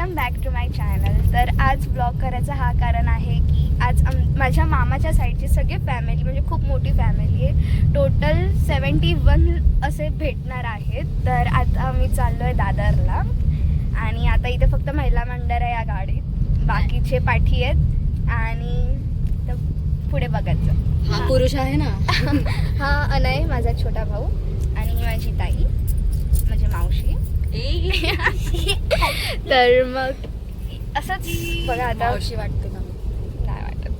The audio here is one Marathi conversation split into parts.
Welcome back to my channel. तर आज ब्लॉग करायचं हा कारण आहे की आज माझ्या मामाच्या साईडची सगळी फॅमिली म्हणजे खूप मोठी फॅमिली आहे. टोटल 71 असे भेटणार आहेत. तर आता आम्ही चाललो आहे दादरला आणि आता इथे फक्त महिला मंडळ आहे या गाडीत, बाकीचे पाठी आहेत आणि पुढे बघायचं. हा पुरुष आहे ना. हा अनय माझा छोटा भाऊ आणि माझी ताई म्हणजे मावशी. तर मग असंच बघा आता मावशी वाटते का? नाही वाटत.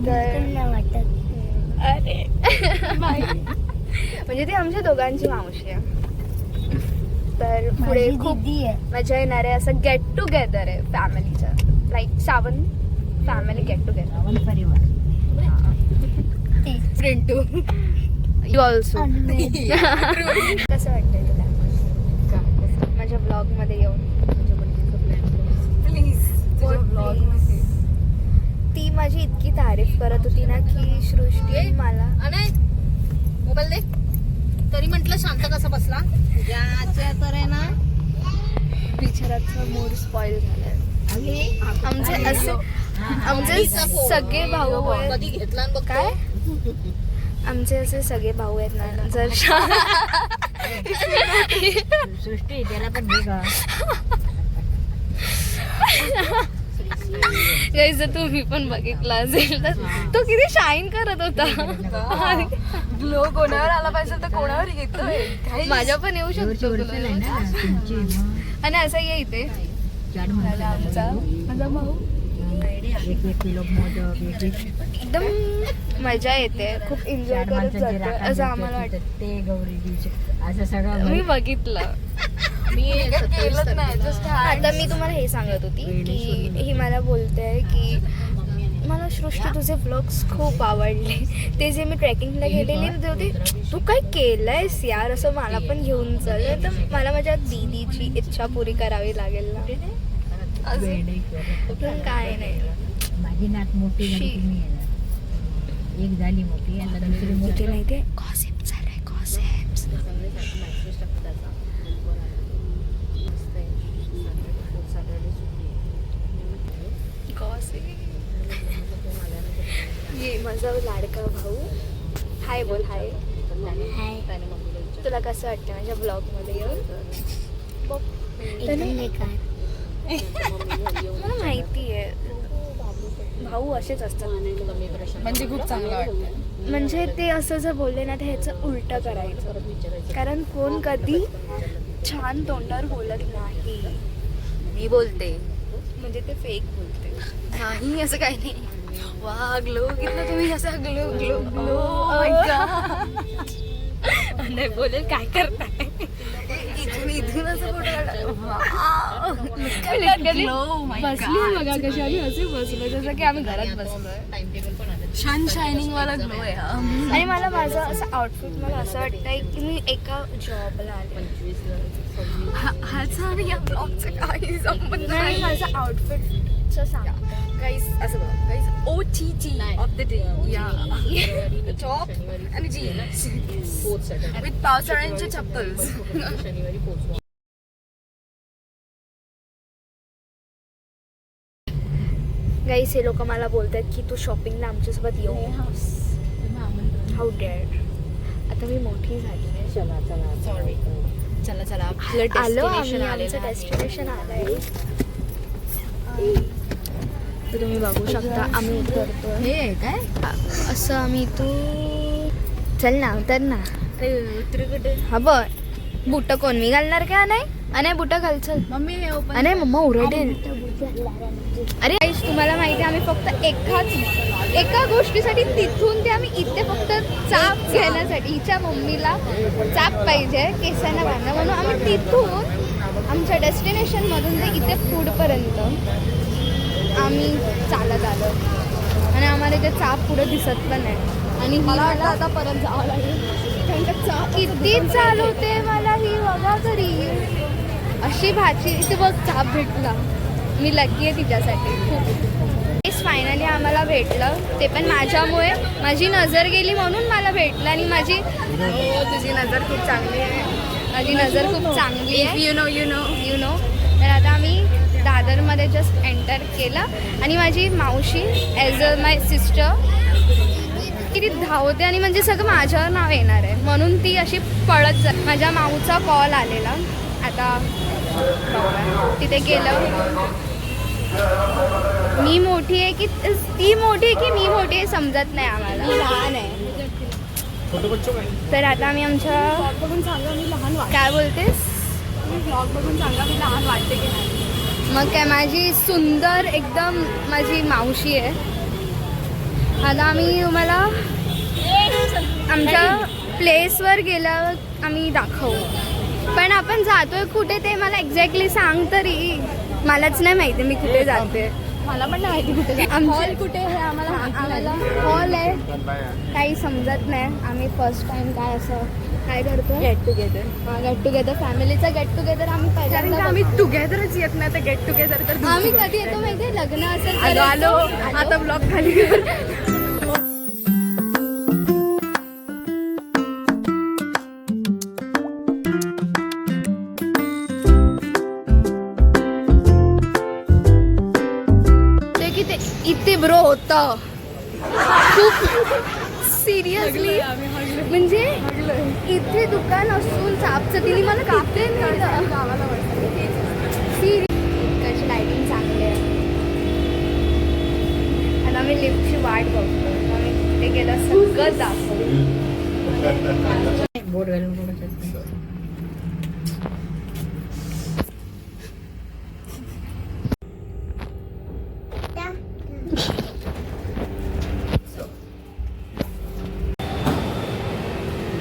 तर नाही वाटत. अरे म्हणजे ती आमच्या दोघांची मावशी आहे. तर पुढे खूप मजा येणार आहे. असं गेट टुगेदर आहे फॅमिलीचं, like Sawan family get together. Friend to you also. कसं वाटतंय तुला माझ्या ब्लॉग मध्ये येऊन? ती माझी इतकी तारीफ करत होती ना की सृष्टी मला मोबाईल दे. तरी म्हंटल शांत कसा बसला याच्या तर आहे ना. बिचाराचा मूड स्पॉइल झालाय. आमचे सगळे भाऊ आहेत. कधी घेतला बघ काय आमचे असे सगळे भाऊ आहेत ना, जर सृष्टी त्याला पण दे का. जर तुम्ही पण बघितला असेल तर तो किती शाईन करत होता. ग्लो कोणावर आला पाहिजे तर कोणावर येतोय. माझ्या पण येऊ शकतो आणि असं ये इथे आमचा माझा भाऊ. एकदम मजा येते, खूप एन्जॉय करत जातो असं आम्हाला वाटतं. ते गौरी दिवशी असं सगळं मी बघितलं. मी केलंच नाही. आता मी तुम्हाला हे सांगत होती की ही मला बोलते की मला सृष्टी तुझे व्लॉग्स खूप आवडले. ते जे मी ट्रेकिंगला गेलेली होते, तू काय केलंयस यार, असं मला पण घेऊन चल. तर मला माझ्या दीदीची इच्छा पुरी करावी लागेल ना. काय नाही. माझी नात मोठी एक झाली मोठी, आता दुसरी मोठी नाही. ते गॉसिप झालंय, गॉसिप्स. ये माझा लाडका भाऊ. हाय बोल. हाय. तुला कसं वाटतं माझ्या ब्लॉग मध्ये येऊन? मला माहिती आहे भाऊ असेच असतात. म्हणजे खूप चांगलं वाटतं. म्हणजे ते असं जर बोलले ना तर ह्याचं उलटं करायचं, कारण कोण कधी छान तोंडावर बोलत नाही. मी बोलते म्हणजे ते फेक बोलते. नाही असं काही नाही. वा ग्लो कितना तुम्ही असं ग्लो ग्लो ग्लो. नाही बोलेल काय करताय. इथून असं बसली बघा कशी आम्ही असे बसलो जसं की आम्ही घरात बसलोय. छान शायनिंग वाला ग्लो आहे. आणि मला माझं असं आउटफिट मला असं वाटतंय की मी एका जॉबला आले. ह्याचा आणि या ब्लॉगचं काही संबंध नाही. माझं आउटफिटचं सांग गाईस. असं बघा guys, OTT of the day. या टॉप आणि जीन्स विथ पावसाळ्यांचे चप्पल्स. गाईस हे लोक मला बोलतात की तू शॉपिंगला आमच्यासोबत येऊ. How dare. आता मी मोठी झाली आहे. सॉरी. चला आलो आम्ही. आमचं डेस्टिनेशन आलंय. तर तुम्ही बघू शकता आम्ही करतो हे काय असं. आम्ही इथून चल ना उतर ना. उत्तरेकडे. हा बघ बुट कोण मी घालणार का? नाही आणि बुट घाल चल. मम्मी अरे मम्मा उरडेल. अरे आईश तुम्हाला माहिती आहे आम्ही फक्त एका गोष्टीसाठी तिथून ते आम्ही इथे फक्त चाप घेण्यासाठी, हिच्या मम्मीला चाप पाहिजे केसांना बांधणं म्हणून आम्ही तिथून आमच्या डेस्टिनेशनमधून ते इथे पुढपर्यंत आम्ही चालत आलो आणि आम्हाला ते चाप पुढे दिसत पण नाही. आणि मला वाटतं आता परत जावं लागेल. किती चालवते मला ही बघा तरी. अशी भाची इथे बघ चाप भेटला. मी लकी आहे तिच्यासाठी खूप. फायनली आम्हाला भेटलं, ते पण माझ्यामुळे. माझी नजर गेली म्हणून मला भेटलं. आणि माझी तुझी नजर खूप चांगली आहे. माझी नजर खूप चांगली आहे. यू नो यू नो तर आता आम्ही दादरमध्ये जस्ट एंटर केलं आणि माझी मावशी ॲज अ माय सिस्टर किती धावते आणि म्हणजे सगळं माझ्यावर नाव येणार आहे म्हणून ती अशी पळत जा. माझ्या माऊचा कॉल आलेला. आता बघूया. तिथे गेलं. मी मोठी आहे की ती मोठी आहे की मी मोठी आहे समजत नाही आम्हाला. लहान आहे. तर आता आम्ही आमच्या बघून सांगा मी लहान वाटते. काय बोलतेस ब्लॉग बघून सांगा मी लहान वाटते की नाही. मग काय माझी सुंदर एकदम माझी मावशी आहे. आता आम्ही तुम्हाला आमच्या प्लेसवर गेल्यावर आम्ही दाखवू. पण आपण जातोय कुठे ते मला एक्झॅक्टली सांग तरी. मलाच नाही माहिती मी कुठे जाते. मला पण नाही माहिती कुठे हॉल कुठे हे आम्हाला हॉल आहे काही समजत नाही. आम्ही फर्स्ट टाइम काय असं काय करतो गेट टुगेदर. गेट टुगेदर फॅमिलीचा गेट टुगेदर आम्ही कारण पहिल्यांदा की आम्ही बघतो. टुगेदरच येत नाही तर गेट टुगेदर तर आम्ही कधी येतो माहितीये लग्न असेल आलो आलो आता ब्लॉग खाली कर. ते की ते इथे ब्रो होतं खूप सिरियसली म्हणजे इथे दुकान असून चापचं तिने मला कापते कशी लाईटिंग चांगली आहे. आणि आम्ही लिफ्टची वाट बघतो. आम्ही तिथे गेलं सगळं दाखवलं.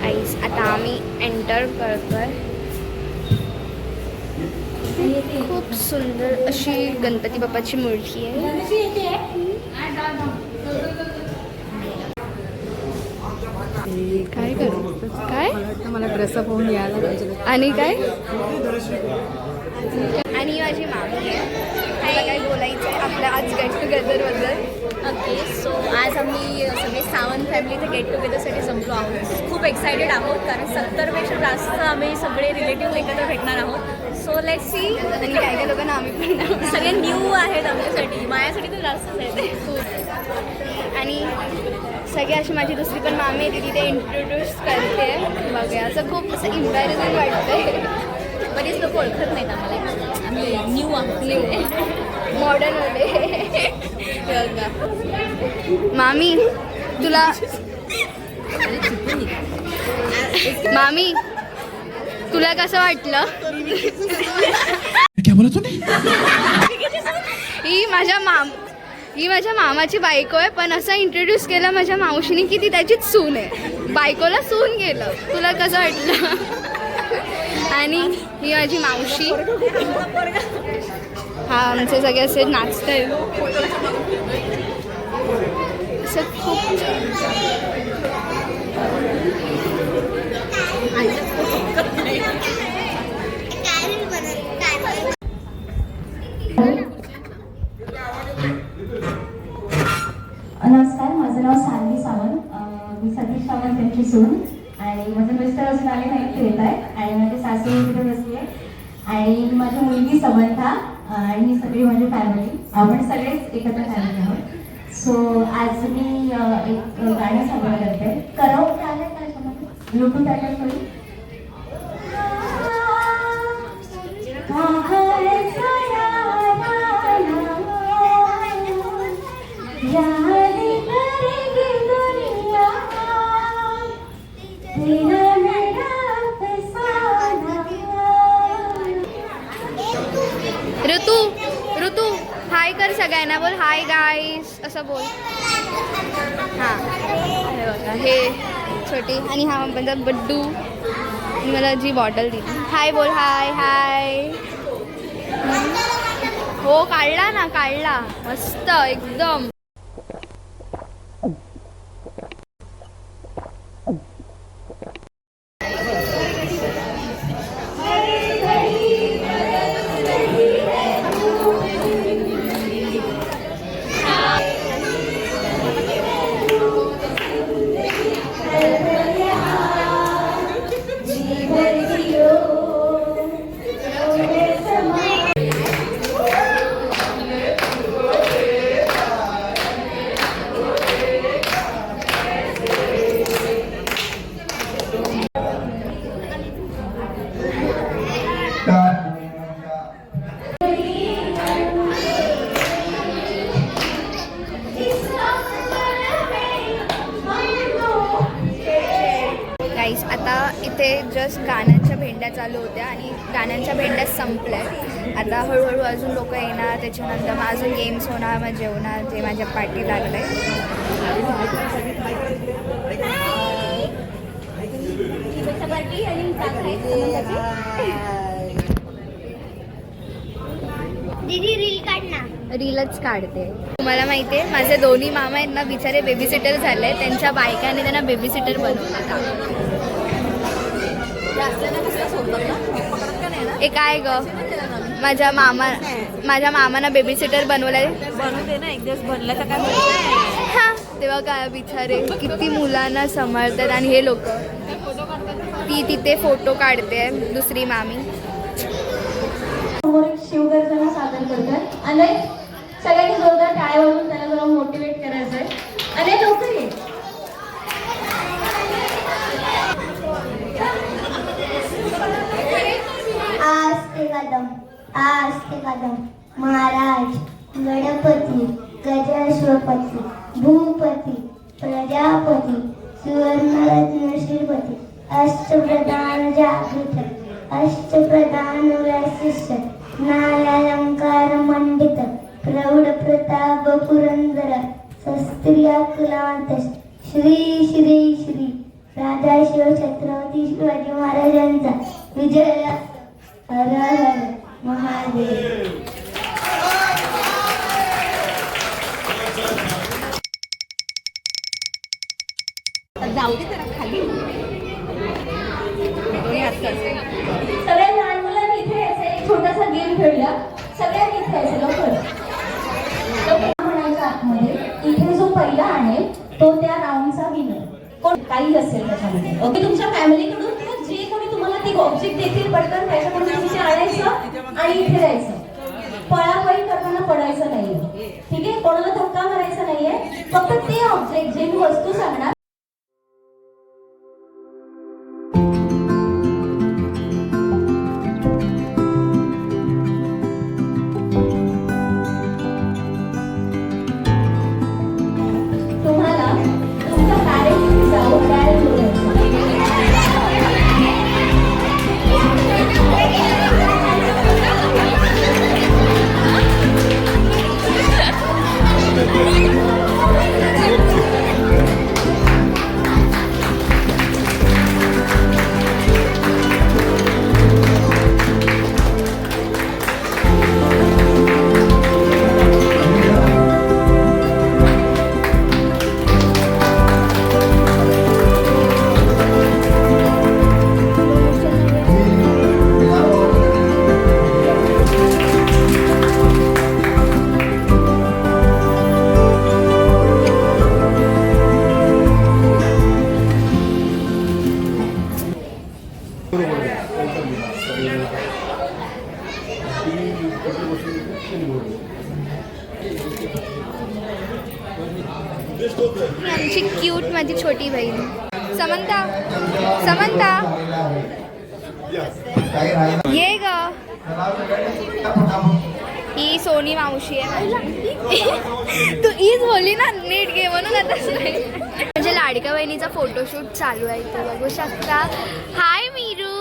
आईस आता आम्ही एंटर करतोय. खूप सुंदर अशी गणपती बाप्पाची मूर्ती आहे. काय करू काय मला ड्रेसअप होऊन यायला पाहिजे. आणि काय आणि माझी मामी आहे. मला काय बोलायचं आहे आपल्या आज गेट टुगेदरबद्दल. ओके सो आज आम्ही सगळे सावंत फॅमिली इथे गेट टुगेदरसाठी जमलो आहोत. खूप एक्सायटेड आहोत कारण 70पेक्षा जास्त आम्ही सगळे रिलेटिव्ह एकत्र भेटणार आहोत. So let see. आणि काय काय लोकांना आम्ही पण सगळे न्यू आहेत आमच्यासाठी. माझ्यासाठी तर जास्तच आहे ते. आणि सगळे अशी माझी दुसरी पण मामी आहे ती तिथे इंट्रोड्यूस करते. बघा असं खूप असं इम्पॅरेबल वाटतंय. बरीच लोक ओळखत नाहीत आम्हाला. आम्ही न्यू आहोत. न्यू मॉडर्नमध्ये मामी तुला मामी तुला कसं वाटलं. ही माझ्या मामाची बायको आहे पण असं इंट्रोड्यूस केलं माझ्या मावशीने की ती त्याचीच सून आहे. बायकोला सून गेलं. तुला कसं वाटलं. आणि ही माझी मावशी. हा आमचे सगळे असे नाचते असं खूप नमस्कार, माझं नाव सान्वी सावंत. मी सतीश सावंत यांची सून आणि माझे मिस्टर अजून आले नाही ते येत आहे आणि माझे सासू तिथे बसली आहे आणि माझी मुलगी समंथा आणि ही सगळी माझी फॅमिली. आपण सगळेच एकत्र फॅमिली आहोत. सो आज मी एक गाणं सादर करते. कराओके आलं का त्याच्यामध्ये ब्लूटूथ अटॅच होईल. ऋतू हाय कर सगळ्यांना. बोल हाय गाईस असं बोल. हां हे बघा हे छोटी आणि हा माझा बड्डू आणि मला जी बॉटल दिली. हाय बोल हाय हाय. हो काढला ना काढला मस्त एकदम. गाईस आता इथे जस्ट गाण्यांच्या भेंड्या चालू होत्या आणि गाण्यांच्या भेंड्या संपल्या. आता हळूहळू अजून लोक येणार, त्याच्यानंतर मग अजून गेम्स होणार, मग जेवणार. ते माझ्या पाठी लागले. दीदी रील काढ ना. रीलच काढते. तुम्हाला माहिती आहे माझे दोन्ही मामा आहेत ना बिचारे बेबी सिटर झाले. त्यांच्या बायकांनी त्यांना बेबी सिटर बनवलं. हे काय ग, माझ्या मामाना बेबी सिटर बनवलंय. बनवते ना, एक दिवस बनलं तर काय हा तेव्हा काय बिचारे किती मुलांना सांभाळतात. आणि हे लोक ती तिथे फोटो काढते दुसरी मामी. समोर एक शिवगर्जना सादर करतात. अनेक सगळ्यांनी जोरदार टाळ्या वाजवून त्याला जरा मोटिवेट करायचं आहे. अनेक लवकर ये. आस्ते कदम महाराज गणपती गजश्वपती भूपती प्रजापती सुवर्णरत्न श्रीपती अष्टप्रधान जागृत अष्टप्रधान वैशिष्ट नायालंकार मंडित प्रौढ प्रताप पुरंदर शस्त्रिया कुलांत श्री श्री श्री राजाशिव छत्रपती शिवाजी महाराजांचा विजय. हर हर महादेव. जाऊ दे जरा खाली. सगळ्या लहान मुलांनी इथे यायचं. एक छोटासा गेम खेळूया. सगळ्यांनी इथे यायचं लवकर. म्हणायचं आतमध्ये इथे जो पहिला आहे तो त्या राऊंडचा विनर. कोण काही असेल त्याच्यामध्ये. ओके, तुमच्या फॅमिलीकडून जे कोणी तुम्हाला ती ऑब्जेक्ट देतील पटकन त्याच्याकडून तुम्ही ते आणायचं आणि इथे द्यायचं. पळापळी करताना पडायचं नाहीये. ठीक आहे, कोणाला धक्का मारायचा नाहीये. फक्त ते ऑब्जेक्ट जे मी वस्तू सांगणार आमची क्यूट माझी छोटी बहीण समंता. समंता ये ग. ही सोनी मावशी आहे. तू ईच बोलली ना नीट घे म्हणून आता म्हणजे लाडक्या बहिणीचा फोटोशूट चालू आहे. इथे बघू शकता. हाय मीरू.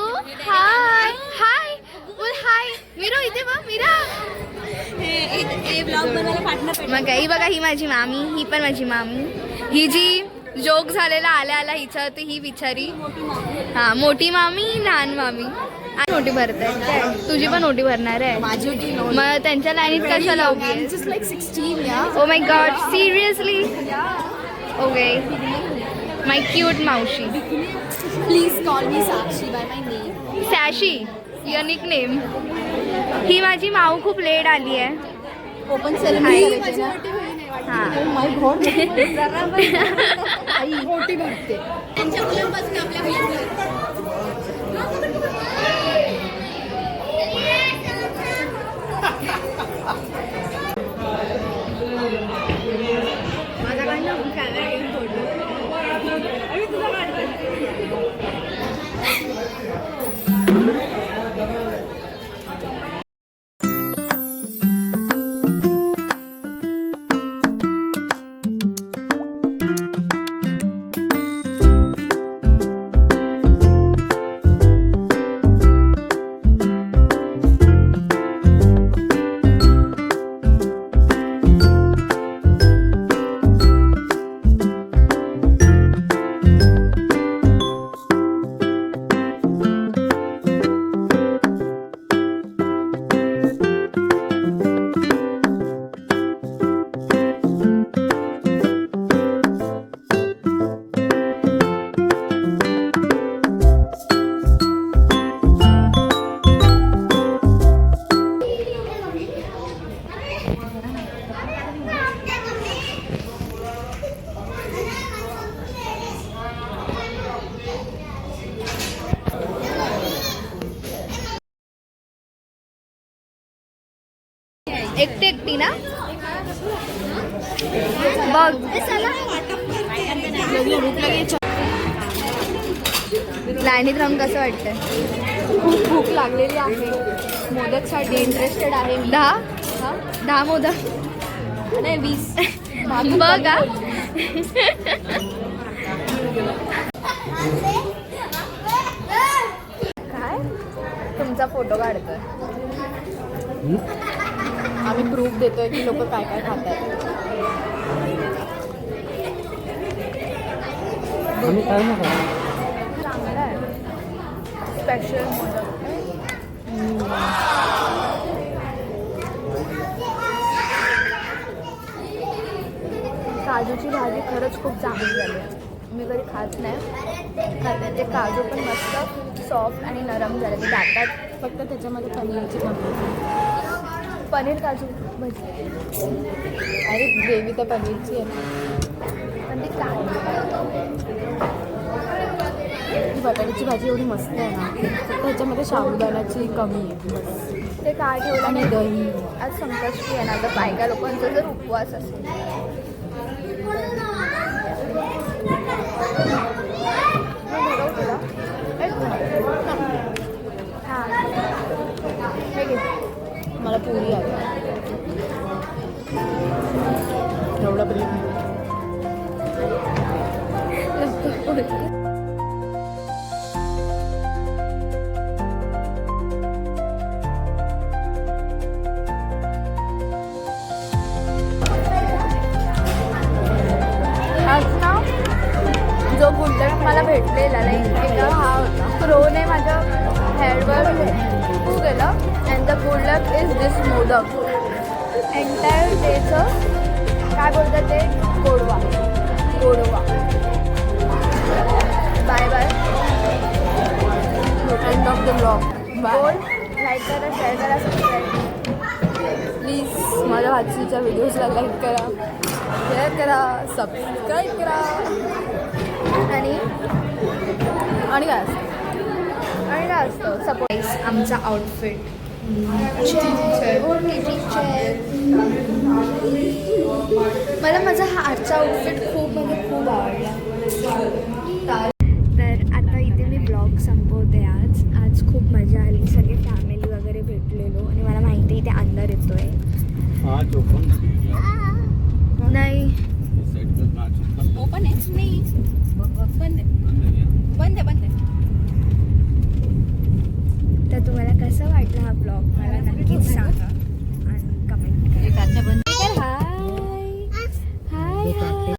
हाय हाय बोल हाय मीरू. इथे बघ मीरा. मग काही बघा ही माझी मामी. ही पण माझी मामी. ही जी जोक झालेला आल्या आला हिच्यावरती ही बिचारी. हा मोठी मामी लहान मामी. नोटी भरत आहे काय? तुझी पण नोटी भरणार आहे. मग त्यांच्या लाईनीत कशाला उभी? Oh my god seriously. Okay my cute मावशी. Please call me Sakshi by my name. Sashi your nick name. ही माझी माऊ खूप लेट आली आहे. Open hi. सेरेमनी. हां माय गॉड मोठी भरते. त्यांच्या मुलांपासून आपल्या एकटी एकटी ना बघ लाईनीत राहून कसं वाटतंय? खूप भूक लागलेली आहे. मोदकसाठी इंटरेस्टेड आहे मी. 10 मोदक नाही 20. बघ का काय तुमचा फोटो काढतोय. आम्ही प्रूफ देतोय की लोक काय काय खात आहेत. चांगला आहे स्पेशल मोदक. काजूची भाजी खरंच खूप चांगली झाली आहे. मी कधी खात नाही खाते ते काजू पण मस्त सॉफ्ट आणि नरम झाले ते दातात. फक्त त्याच्यामध्ये पनीरची कमी. पनीर काजू भाजी अरे ग्रेव्ही तर पनीरची आहे. पण ती काय ती बटाट्याची भाजी एवढी मस्त आहे ना. फक्त ह्याच्यामध्ये साबुदाण्याची कमी आहे बस. ते काय ठेवलं आणि नाही. दही. आज संकष्टी आहे ना तर बायका लोकांचा जर उपवास असेल हां हे घे. मला पुरी आली एवढं प्रेम. आज ना जो गुंडक मला भेटलेला नाही हा होता. क्रोने माझ्या हेअरवर खूप गेलं and the good luck is this modak. Entire डेचं काय बोलतात ते गोडवा गोडवा. Bye bye. End of the blog. गोड लाईक करा शेअर करा सबस्क्राईब. प्लीज माझ्या भाचीच्या व्हिडिओजला लाईक करा, शेअर करा, सबस्क्राईब करा. आणि आणि काय असतं? आणि काय असतं सपोज आमचा आउटफिट मला माझा हा आजचा आउटफिट खूप म्हणजे खूप आवडला. तर आता इथे मी ब्लॉग संपवते. आज खूप मजा आली. सगळे फॅमिली वगैरे भेटलेलो आणि मला माहिती आहे इथे अंधार येतोय. नाही ओपन आहे नाही बंद आहे बंद आहे बंद आहे. तर तुम्हाला कसं वाटलं हा ब्लॉग मला नक्कीच सांगा आणि कमेंट करा. बंद. हाय हाय हाय.